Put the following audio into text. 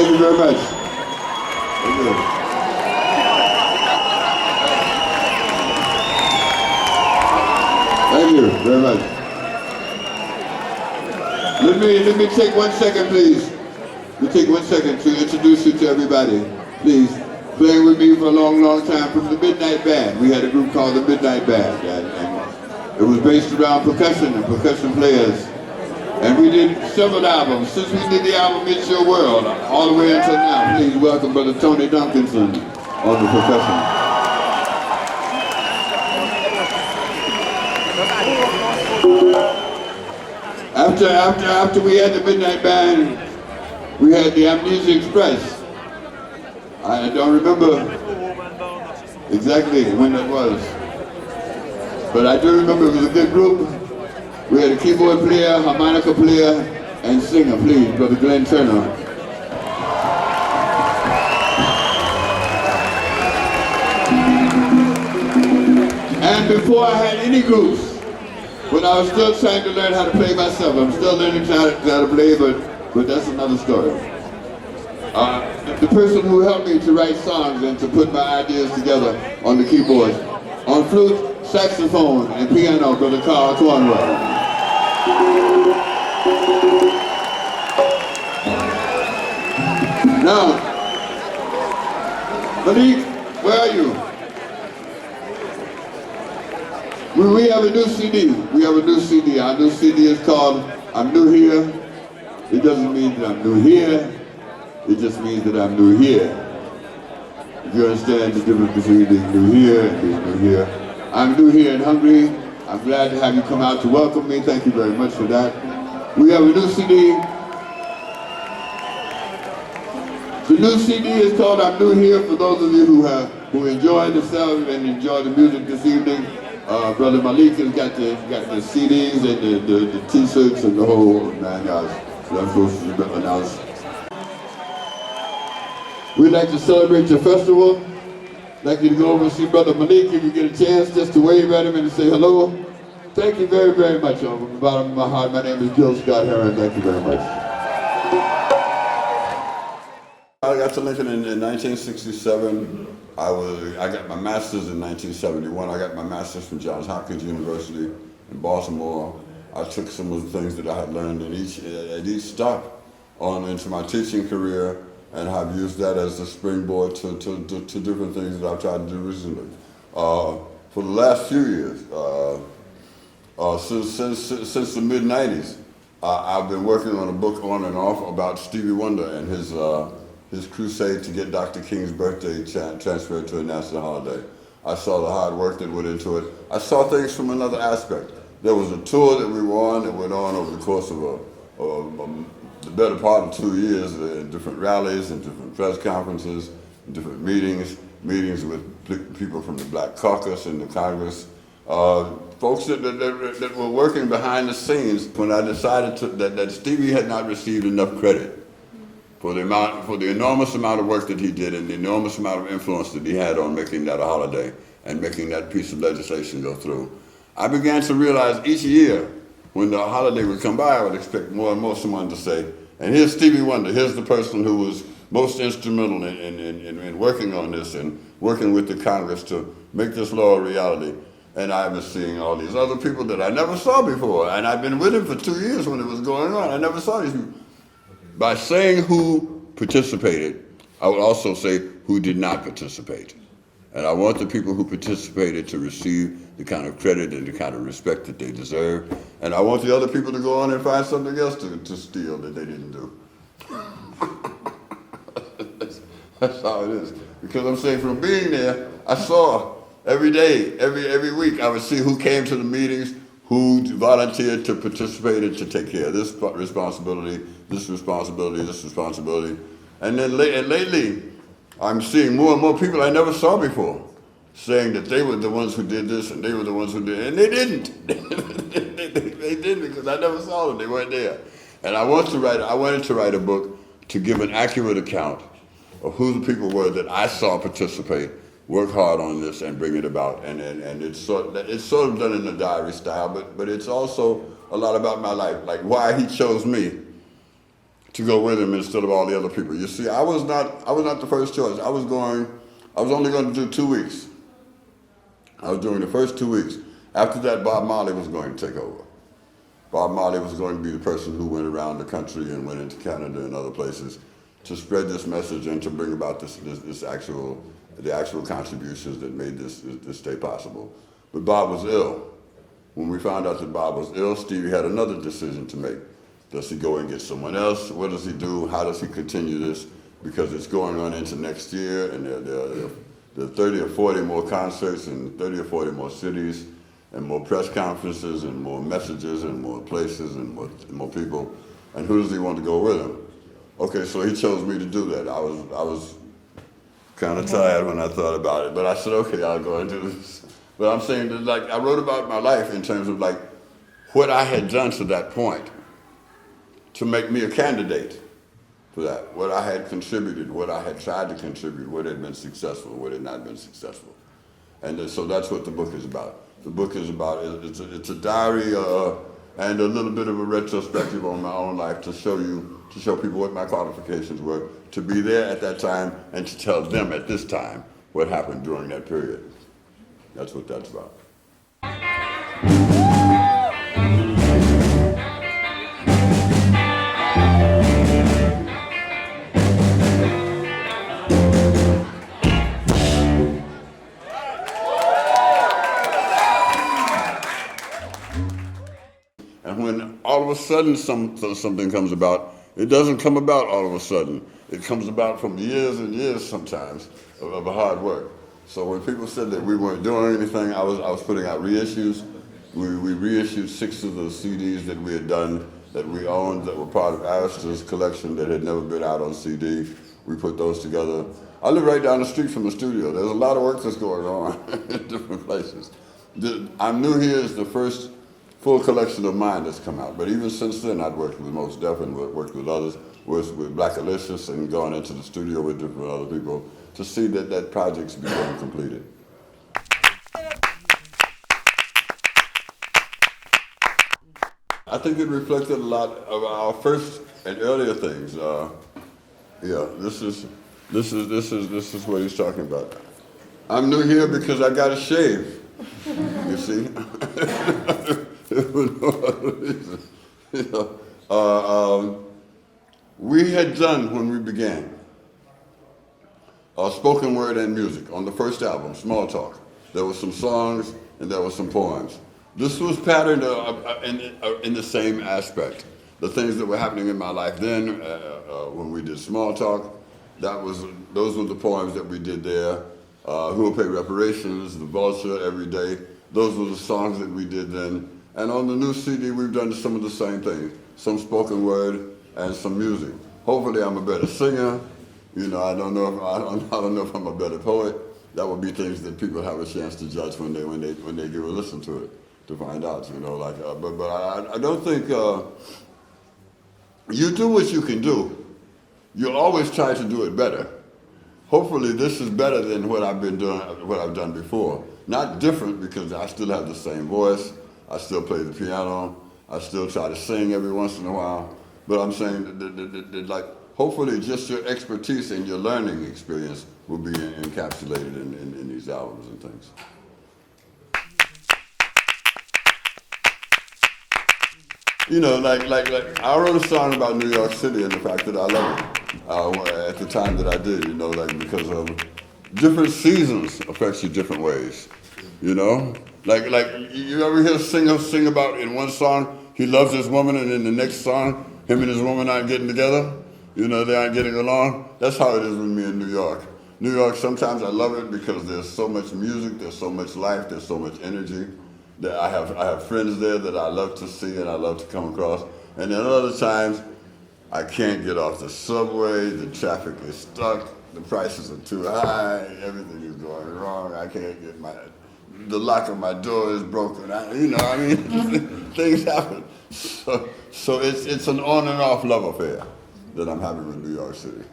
Thank you very much. Thank you. Thank you very much. Let me take 1 second, please. Let me take 1 second to introduce you to everybody, please. Playing with me for a long, long time from the Midnight Band. We had a group called the Midnight Band, and it was based around percussion and percussion players. And we did several albums. Since we did the album It's Your World, all the way until now, please welcome Brother Tony Duncanson on the percussion. After we had the Midnight Band, we had the Amnesia Express. I don't remember exactly when that was, but I do remember it was a good group. We had a keyboard player, harmonica player, and singer, please, Brother Glenn Turner. And before I had any groups, when I was still trying to learn how to play myself, I'm still learning how to play, but that's another story. The person who helped me to write songs and to put my ideas together on the keyboard, on flute, saxophone, and piano, Brother Carl Cornwell. Now, Malik, where are you? We have a new CD. We have a new CD. Our new CD is called I'm New Here. It doesn't mean that I'm new here. It just means that I'm new here. If you understand the difference between being new here and being new here. I'm new here in Hungary. I'm glad to have you come out to welcome me. Thank you very much for that. We have a new CD. The new CD is called I'm New Here. For those of you who enjoy themselves and enjoy the music this evening, Brother Malik has got the CDs and the T-shirts and the whole 9 yards. So I'm supposed to announce. We'd like to celebrate your festival. I'd like you to go over and see Brother Malik if you get a chance, just to wave at him and say hello. Thank you very, very much. From the bottom of my heart, my name is Gil Scott-Heron. Thank you very much. I got to Lincoln in 1967. I got my master's in 1971. I got my master's from Johns Hopkins University in Baltimore. I took some of the things that I had learned at each stop on into my teaching career, and have used that as a springboard to different things that I've tried to do recently. For the last few years, since the mid-90s, I've been working on a book on and off about Stevie Wonder and his crusade to get Dr. King's birthday transferred to a national holiday. I saw the hard work that went into it. I saw things from another aspect. There was a tour that we were on that went on over the course of the better part of 2 years, different rallies and different press conferences, different meetings with people from the Black Caucus and the Congress, folks that were working behind the scenes. When I decided that Stevie had not received enough credit for the enormous amount of work that he did and the enormous amount of influence that he had on making that a holiday and making that piece of legislation go through, I began to realize each year when the holiday would come by, I would expect more and more someone to say, and here's Stevie Wonder, here's the person who was most instrumental in working on this and working with the Congress to make this law a reality. And I was seeing all these other people that I never saw before, and I'd been with him for 2 years when it was going on. I never saw these people. By saying who participated, I would also say who did not participate. And I want the people who participated to receive the kind of credit and the kind of respect that they deserve. And I want the other people to go on and find something else to steal that they didn't do. That's how it is. Because I'm saying from being there, I saw every day, every week, I would see who came to the meetings, who volunteered to participate and to take care of this responsibility, this responsibility, this responsibility. And then lately, I'm seeing more and more people I never saw before saying that they were the ones who did this and they were the ones who did it, and they didn't. They didn't, because I never saw them, they weren't there. And I wanted to write a book to give an accurate account of who the people were that I saw participate, work hard on this and bring it about. And it's sort of done in a diary style, but it's also a lot about my life, like why he chose me to go with him instead of all the other people. You see, I was not the first choice. I was only going to do 2 weeks. I was doing the first 2 weeks. After that, Bob Marley was going to take over. Bob Marley was going to be the person who went around the country and went into Canada and other places to spread this message and to bring about the actual contributions that made this stay possible. But Bob was ill. When we found out that Bob was ill, Stevie had another decision to make. Does he go and get someone else? What does he do? How does he continue this? Because it's going on into next year, and there are 30 or 40 more concerts in 30 or 40 more cities, and more press conferences, and more messages, and more places, and more people. And who does he want to go with him? Okay, so he chose me to do that. I was kind of tired when I thought about it, but I said, okay, I'll go and do this. But I'm saying that, like, I wrote about my life in terms of, like, what I had done to that point to make me a candidate for that, what I had contributed, what I had tried to contribute, what had been successful, what had not been successful. And so that's what the book is about. The book is about, it's a diary and a little bit of a retrospective on my own life to show people what my qualifications were, to be there at that time and to tell them at this time what happened during that period. That's what that's about. And when all of a sudden something comes about, it doesn't come about all of a sudden. It comes about from years and years sometimes of hard work. So when people said that we weren't doing anything, I was putting out reissues. We reissued 6 of the CDs that we had done, that we owned, that were part of Arista's collection that had never been out on CD. We put those together. I live right down the street from the studio. There's a lot of work that's going on in different places. I'm New Here is the first full collection of mine that's come out. But even since then, I'd worked with Most Def and worked with others, worked with Black Alicious and gone into the studio with different other people to see that project's become completed. I think it reflected a lot of our first and earlier things. Yeah, this is what he's talking about. I'm new here because I got a shave. You see, we had done when we began spoken word and music on the first album, Small Talk. There were some songs and there were some poems. This was patterned in the same aspect. The things that were happening in my life then, when we did Small Talk, those were the poems that we did there. Who Will Pay Reparations, The Vulture, Every Day. Those were the songs that we did then. And on the new CD, we've done some of the same things. Some spoken word and some music. Hopefully I'm a better singer. You know, I don't know if I'm a better poet. That would be things that people have a chance to judge when they give a listen to it, to find out, you know, like, but I don't think, you do what you can do. You always try to do it better. Hopefully this is better than what I've done before. Not different, because I still have the same voice, I still play the piano, I still try to sing every once in a while, but I'm saying that like, hopefully just your expertise and your learning experience will be encapsulated in these albums and things. You know, like I wrote a song about New York City and the fact that I love it. At the time that I did, you know, like, because of different seasons affects you different ways, you know? Like you ever hear a singer sing about in one song, he loves his woman, and in the next song, him and his woman aren't getting together? You know, they aren't getting along? That's how it is with me in New York. New York, sometimes I love it because there's so much music, there's so much life, there's so much energy. That I have friends there that I love to see and I love to come across. And then other times, I can't get off the subway, the traffic is stuck, the prices are too high, everything is going wrong, I can't get the lock of my door is broken, things happen. So it's an on and off love affair that I'm having with New York City.